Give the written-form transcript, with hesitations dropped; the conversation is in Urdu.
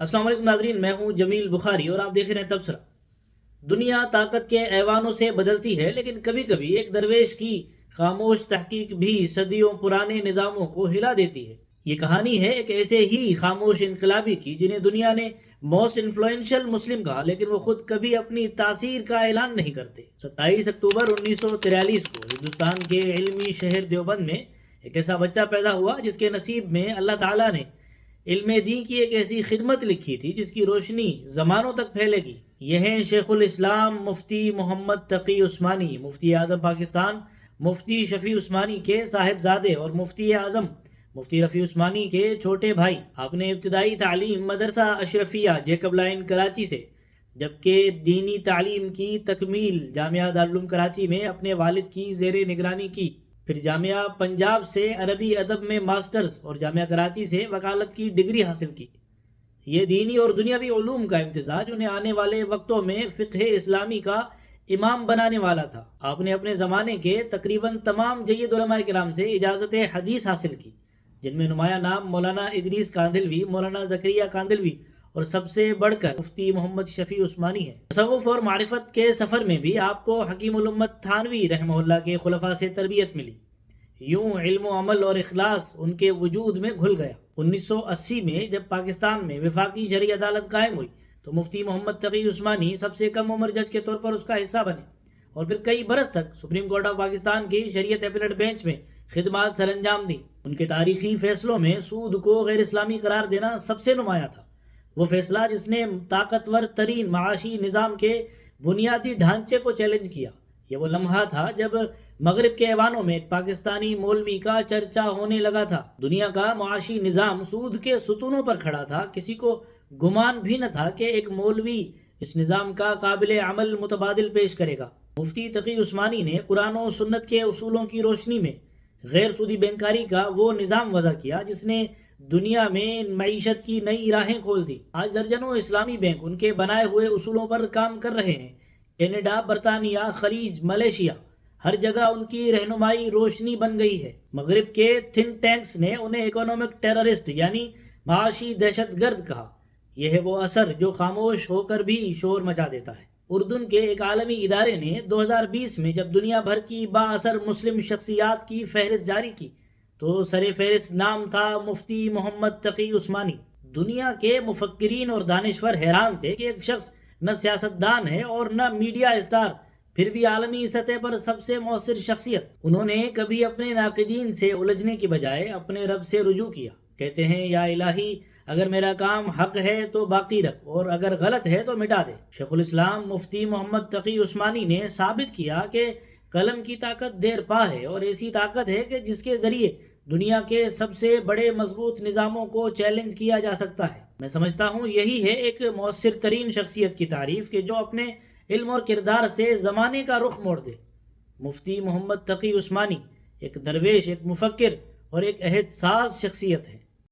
السلام علیکم ناظرین، میں ہوں جمیل بخاری اور آپ دیکھ رہے ہیں تبصرہ۔ دنیا طاقت کے ایوانوں سے بدلتی ہے، لیکن کبھی کبھی ایک درویش کی خاموش تحقیق بھی صدیوں پرانے نظاموں کو ہلا دیتی ہے۔ یہ کہانی ہے ایک ایسے ہی خاموش انقلابی کی جنہیں دنیا نے موسٹ انفلوئنشل مسلم کہا، لیکن وہ خود کبھی اپنی تاثیر کا اعلان نہیں کرتے۔ 27 اکتوبر 1943 کو ہندوستان کے علمی شہر دیوبند میں ایک ایسا بچہ پیدا ہوا جس کے نصیب میں اللہ تعالیٰ نے علم دین کی ایک ایسی خدمت لکھی تھی جس کی روشنی زمانوں تک پھیلے گی۔ یہ ہیں شیخ الاسلام مفتی محمد تقی عثمانی، مفتی اعظم پاکستان، مفتی شفیع عثمانی کے صاحبزادے اور مفتی اعظم مفتی رفیع عثمانی کے چھوٹے بھائی۔ آپ نے ابتدائی تعلیم مدرسہ اشرفیہ جیکب لائن کراچی سے، جبکہ دینی تعلیم کی تکمیل جامعہ دارالعلوم کراچی میں اپنے والد کی زیر نگرانی کی۔ پھر جامعہ پنجاب سے عربی ادب میں ماسٹرز اور جامعہ کراچی سے وکالت کی ڈگری حاصل کی۔ یہ دینی اور دنیاوی علوم کا امتزاج انہیں آنے والے وقتوں میں فقہ اسلامی کا امام بنانے والا تھا۔ آپ نے اپنے زمانے کے تقریباً تمام جید علماء کرام سے اجازت حدیث حاصل کی، جن میں نمایاں نام مولانا ادریس کاندھلوی، مولانا زکریا کاندھلوی اور سب سے بڑھ کر مفتی محمد شفیع عثمانی ہے۔ تصوف اور معرفت کے سفر میں بھی آپ کو حکیم الامت تھانوی رحمہ اللہ کے خلفاء سے تربیت ملی۔ یوں علم و عمل اور اخلاص ان کے وجود میں گھل گیا۔ 1980 میں جب پاکستان میں وفاقی شرعی عدالت قائم ہوئی تو مفتی محمد تقی عثمانی سب سے کم عمر جج کے طور پر اس کا حصہ بنے اور پھر کئی برس تک سپریم کورٹ آف پاکستان کی شریعت اپیلیٹ بینچ میں خدمات سر انجام دی۔ ان کے تاریخی فیصلوں میں سود کو غیر اسلامی قرار دینا سب سے نمایاں تھا۔ وہ فیصلہ جس نے طاقتور ترین معاشی نظام کے بنیادی ڈھانچے کو چیلنج کیا۔ یہ وہ لمحہ تھا جب مغرب کے ایوانوں میں ایک پاکستانی مولوی کا چرچا ہونے لگا تھا۔ دنیا کا معاشی نظام سود کے ستونوں پر کھڑا تھا۔ کسی کو گمان بھی نہ تھا کہ ایک مولوی اس نظام کا قابل عمل متبادل پیش کرے گا۔ مفتی تقی عثمانی نے قرآن و سنت کے اصولوں کی روشنی میں غیر سودی بینکاری کا وہ نظام وضع کیا جس نے دنیا میں معیشت کی نئی راہیں کھول دی۔ آج درجنوں اسلامی بینک ان کے بنائے ہوئے اصولوں پر کام کر رہے ہیں۔ کینیڈا، برطانیہ، خلیج، ملیشیا، ہر جگہ ان کی رہنمائی روشنی بن گئی ہے۔ مغرب کے تھنک ٹینکس نے انہیں اکنامک ٹیررسٹ یعنی معاشی دہشت گرد کہا۔ یہ ہے وہ اثر جو خاموش ہو کر بھی شور مچا دیتا ہے۔ اردن کے ایک عالمی ادارے نے 2020 میں جب دنیا بھر کی با اثر مسلم شخصیات کی فہرست جاری کی تو سر فہرست نام تھا مفتی محمد تقی عثمانی۔ دنیا کے مفکرین اور دانشور حیران تھے کہ ایک شخص نہ سیاستدان ہے اور نہ میڈیا اسٹار، پھر بھی عالمی سطح پر سب سے مؤثر شخصیت۔ انہوں نے کبھی اپنے ناقدین سے الجھنے کی بجائے اپنے رب سے رجوع کیا۔ کہتے ہیں یا الہی، اگر میرا کام حق ہے تو باقی رکھ اور اگر غلط ہے تو مٹا دے۔ شیخ الاسلام مفتی محمد تقی عثمانی نے ثابت کیا کہ قلم کی طاقت دیر پا ہے اور ایسی طاقت ہے کہ جس کے ذریعے دنیا کے سب سے بڑے مضبوط نظاموں کو چیلنج کیا جا سکتا ہے۔ میں سمجھتا ہوں یہی ہے ایک مؤثر ترین شخصیت کی تعریف کہ جو اپنے علم اور کردار سے زمانے کا رخ موڑ دے۔ مفتی محمد تقی عثمانی ایک درویش، ایک مفکر اور ایک عہد ساز شخصیت ہے۔